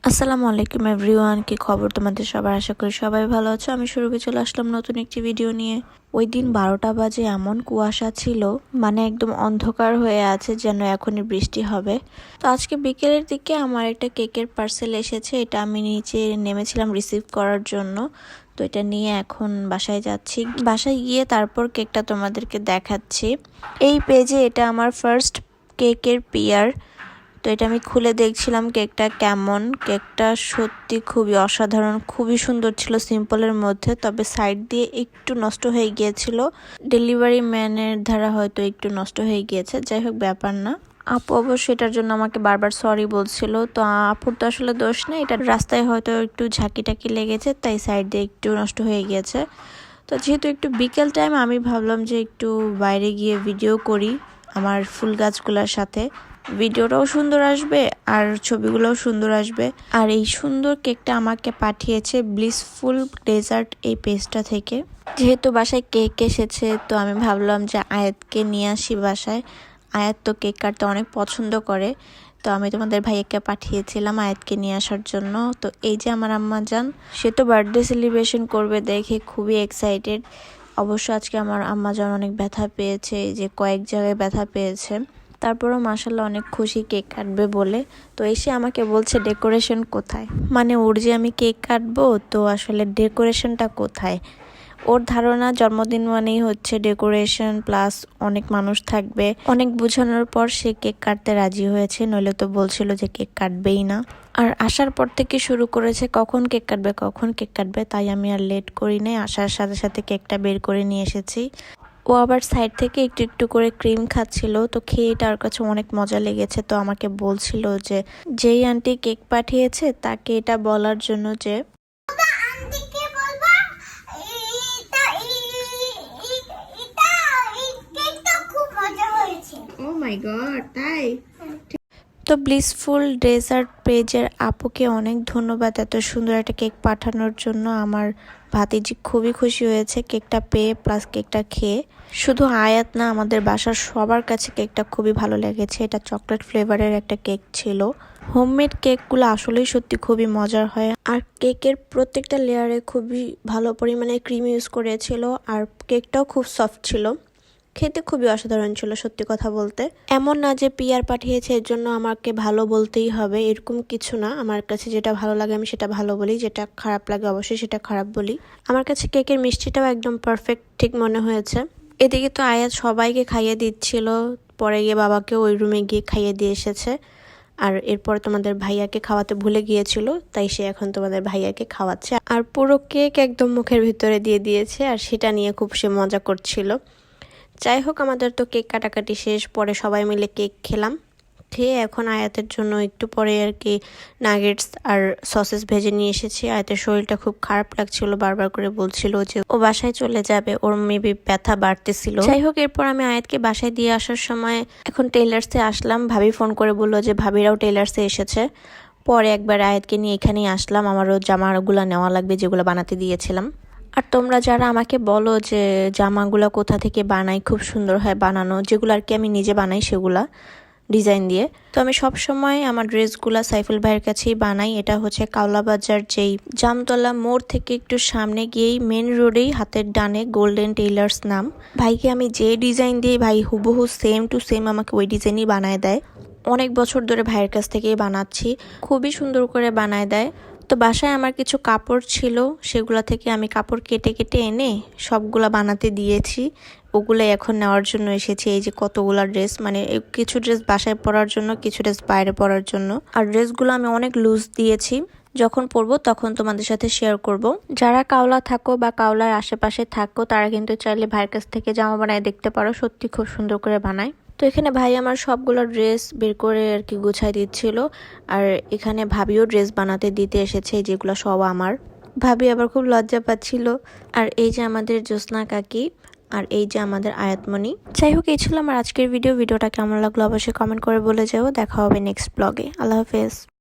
আসসালামু আলাইকুম এভরিওয়ান, কি খবর তোমাদের সবার? আশা করি সবাই ভালো আছো। আমি শুরুতে চলে আসলাম নতুন একটি ভিডিও নিয়ে। ওই দিন 12টা বাজে এমন কুয়াশা ছিল, মানে একদম অন্ধকার হয়ে আছে, যেন এখনই বৃষ্টি হবে। তো আজকে বিকেলের দিকে আমার একটা কেকের পার্সেল এসেছে, এটা আমি নিচে নেমেছিলাম রিসিভ করার জন্য। তো এটা নিয়ে এখন বাসায় যাচ্ছি, বাসায় গিয়ে তারপর কেকটা তোমাদেরকে দেখাচ্ছি। এই পেজে এটা আমার ফার্স্ট কেকের পিয়ার। তো এটা আমি খুলে দেখছিলাম কেকটা কেমন। কেকটা সত্যি খুবই অসাধারণ, খুবই সুন্দর ছিল সিম্পলের মধ্যে, তবে সাইড দিয়ে একটু নষ্ট হয়ে গিয়েছিল। ডেলিভারি ম্যানের দ্বারা হয়তো একটু নষ্ট হয়ে গিয়েছে, যাই হোক ব্যাপার না। আপু অবশ্য এটার জন্য আমাকে বারবার সরি বলছিল। তো আপুর তো আসলে দোষ নেই, এটা রাস্তায় হয়তো একটু ঝাঁকি টাকি লেগেছে, তাই সাইড দিয়ে একটু নষ্ট হয়ে গিয়েছে। তো যেহেতু একটু বিকেল টাইম, আমি ভাবলাম যে একটু বাইরে গিয়ে ভিডিও করি আমার ফুল গাছগুলোর সাথে। ভিডিওটাও সুন্দর আসবে আর ছবিগুলোও সুন্দর আসবে। আর এই সুন্দর কেকটা আমাকে পাঠিয়েছে ব্লিসফুল ডেজার্ট এই পেজটা থেকে। যেহেতু বাসায় কেক এসেছে, তো আমি ভাবলাম যে আয়াতকে নিয়ে আসি বাসায়। আয়াত তো কেক কাটতে অনেক পছন্দ করে, তো আমি তোমাদের ভাইয়াকে পাঠিয়েছিলাম আয়াতকে নিয়ে আসার জন্য। তো এই যে আমার আম্মা জান, সে তো বার্থডে সেলিব্রেশন করবে দেখে খুবই এক্সাইটেড। অবশ্য আজকে আমার আম্মা জান অনেক ব্যথা পেয়েছে, এই যে কয়েক জায়গায় ব্যথা পেয়েছে, তারপরও মাশাল্লাহ অনেক খুশি কেক কাটবে বলে। তো এসে আমাকে বলছে ডেকোরেশন কোথায়, মানে ওর যে আমি কেক কাটবো, তো আসলে ডেকোরেশনটা কোথায়। ওর ধারণা জন্মদিন মানেই হচ্ছে ডেকোরেশন প্লাস অনেক মানুষ থাকবে। অনেক বোঝানোর পর সে কেক কাটতে রাজি হয়েছে, নইলে তো বলছিল যে কেক কাটবেই না। আর আসার পর থেকে শুরু করেছে কখন কেক কাটবে কখন কেক কাটবে, তাই আমি আর লেট করি নাই, আসার সাথে সাথে কেকটা বের করে নিয়ে এসেছি। ও আবার সাইড থেকে একটু একটু করে ক্রিম খাচ্ছিল, তো খেয়ে তার কাছে অনেক মজা লেগেছে। তো আমাকে বলছিল যে যেই আন্টি কেক পাঠিয়েছে তাকে এটা বলার জন্য যে ও মাই গড, তাই? তো ব্লিসফুল ডেজার্ট পেজের আপুকে অনেক ধন্যবাদ এত সুন্দর একটা কেক পাঠানোর জন্য। আমার ভাতিজি খুবই খুশি হয়েছে কেকটা পেয়ে প্লাস কেকটা খেয়ে। শুধু আয়াত না, আমাদের বাসার সবার কাছে কেকটা খুবই ভালো লেগেছে। এটা চকলেট ফ্লেভারের একটা কেক ছিল। হোমমেড কেকগুলো আসলেই সত্যি খুবই মজার হয়। আর কেকের প্রত্যেকটা লেয়ারে খুবই ভালো পরিমাণে ক্রিম ইউজ করেছিল, আর কেকটাও খুব সফট ছিল। খেতে খুবই অসাধারণ ছিল সত্যি কথা বলতে। এমন না যে পিয়ার পাঠিয়েছে এর জন্য আমাকে ভালো বলতেই হবে, এরকম কিছু না। আমার কাছে যেটা ভালো লাগে আমি সেটা ভালো বলি, যেটা খারাপ লাগে অবশ্যই সেটা খারাপ বলি। আমার কাছে কেকের মিষ্টিটাও একদম পারফেক্ট ঠিক মনে হয়েছে। এদিকে তো আয়াত সবাইকে খাইয়ে দিচ্ছিল, পরে গিয়ে বাবাকে ওই রুমে গিয়ে খাইয়ে দিয়ে এসেছে। আর এরপর তোমাদের ভাইয়াকে খাওয়াতে ভুলে গিয়েছিল, তাই সে এখন তোমাদের ভাইয়াকে খাওয়াচ্ছে। আর পুরো কেক একদম মুখের ভিতরে দিয়ে দিয়েছে, আর সেটা নিয়ে খুব সে মজা করছিল। যাই হোক, আমাদের তো কেক কাটাকাটি শেষ, পরে সবাই মিলে কেক খেলাম। খেয়ে এখন আয়াতের জন্য একটু পরে আর কি নাগেটস আর সসেস ভেজে নিয়ে এসেছি। আয়াতের শরীরটা খুব খারাপ লাগছিল, বারবার করে বলছিল যে ও বাসায় চলে যাবে, ওর মেবি ব্যথা বাড়তেছিল। যাই হোক, এরপর আমি আয়াতকে বাসায় দিয়ে আসার সময় এখন টেইলার্সে আসলাম। ভাবি ফোন করে বললো যে ভাবিরাও টেইলার্সে এসেছে। পরে একবার আয়াতকে নিয়ে এখানেই আসলাম, আমারও জামাগুলো নেওয়া লাগবে যেগুলো বানাতে দিয়েছিলাম। আর তোমরা যারা আমাকে বলো যে জামাগুলো কোথা থেকে বানাই, খুব সুন্দর হয় বানানো, যেগুলো আর কি আমি নিজে বানাই সেগুলা ডিজাইন দিয়ে। তো আমি সব সময় আমার ড্রেসগুলা সাইফুল ভাইয়ের কাছেই বানাই। এটা হচ্ছে কাওলা বাজার যেই জামতলা মোড় থেকে একটু সামনে গিয়েই মেন রোডেই হাতের ডানে গোল্ডেন টেইলার্স নাম। ভাইকে আমি যে ডিজাইন দিই, ভাই হুবহু সেম টু সেম আমাকে ওই ডিজাইনই বানায় দেয়। অনেক বছর ধরে ভাইয়ের কাছ থেকেই বানাচ্ছি, খুবই সুন্দর করে বানায় দেয়। তো বাসায় আমার কিছু কাপড় ছিল, সেগুলা থেকে আমি কাপড় কেটে কেটে এনে সবগুলা বানাতে দিয়েছি। ওগুলো এখন নেওয়ার জন্য এসেছি। এই যে কতগুলা ড্রেস, মানে কিছু ড্রেস বাসায় পরার জন্য, কিছু ড্রেস বাইরে পরার জন্য। আর ড্রেসগুলো আমি অনেক লুজ দিয়েছি, যখন পরবো তখন তোমাদের সাথে শেয়ার করব। যারা কাওলা থাকো বা কাওলার আশেপাশে থাকো, তারা কিন্তু চাইলে ভাইয়ের কাছ থেকে জামা বানায় দেখতে পারো, সত্যি খুব সুন্দর করে বানায়। তো এখানে ভাই আমার সবগুলো ড্রেস বের করে আর কি গুছাই দিচ্ছিল, আর এখানে ভাবিও ড্রেস বানাতে দিতে এসেছে, যেগুলো সব আমার। ভাবি আবার খুব লজ্জা পাচ্ছিল। আর এই যে আমাদের জ্যোৎস্না কাকি, আর এই যে আমাদের আয়াতমণি। যাই হোক, এই ছিল আমার আজকের ভিডিওটা কেমন লাগলো অবশ্যই কমেন্ট করে বলে যাও। দেখা হবে নেক্সট ব্লগে। আল্লাহ হাফেজ।